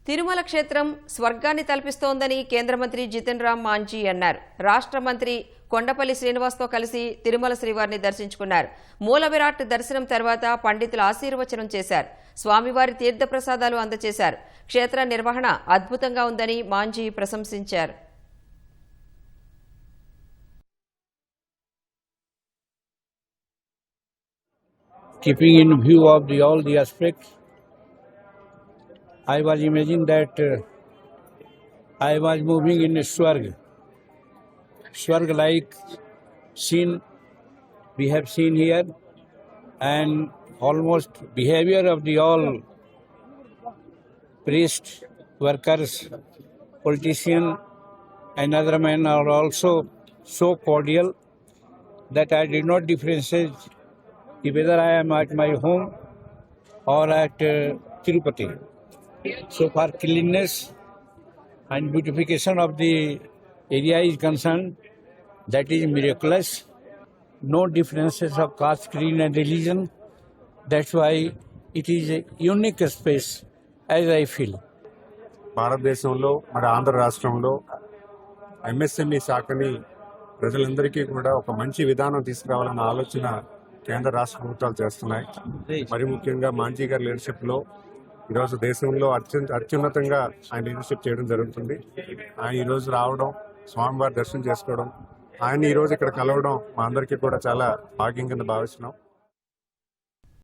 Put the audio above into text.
తిరుమల క్షేత్రం స్వర్గాన్ని తలపిస్తోందని కేంద్ర మంత్రి జితన్ రామ్ మాంఝీ అన్నారు. రాష్ట్ర మంత్రి కొండపల్లి శ్రీనివాస్తో కలిసి తిరుమల శ్రీవారిని దర్శించుకున్నారు. మూల విరాట్ దర్శనం తర్వాత పండితులు ఆశీర్వచనం చేశారు. స్వామివారి తీర్థప్రసాదాలు అందజేశారు. క్షేత్ర నిర్వహణ అద్భుతంగా ఉందని మాంఝీ ప్రశంసించారు. Keeping in view of all the aspects, I was imagining that I was moving in a Swarg-like scene we have seen here, and almost behavior of the all priests, workers, politicians, and other men are also so cordial that I did not differentiate whether I am at my home or at Tirupati. So far cleanliness and beautification of the area is concerned, that is miraculous. No differences of caste, creed and religion. That's why it is a unique space as I feel. భారతదేశంలో మరి ఆంధ్ర రాష్ట్రంలో MSME శాఖని ప్రజలందరికీ కూడా ఒక మంచి విధానం తీసుకురావాలన్న ఆలోచన కేంద్ర రాష్ట్ర ప్రభుత్వాలు చేస్తున్నాయి. మరి ముఖ్యంగా మాంఝీ గారి లీడర్షిప్లో ఈరోజు దేశంలో అత్యున్నతంగా ఆయన లీడర్షిప్ చేయడం జరుగుతుంది. ఆయన ఈరోజు రావడం, స్వామివారి దర్శనం చేసుకోవడం, ఆయన ఈరోజు ఇక్కడ కలవడం మా అందరికీ కూడా చాలా భాగ్యం కింద భావిస్తున్నాం.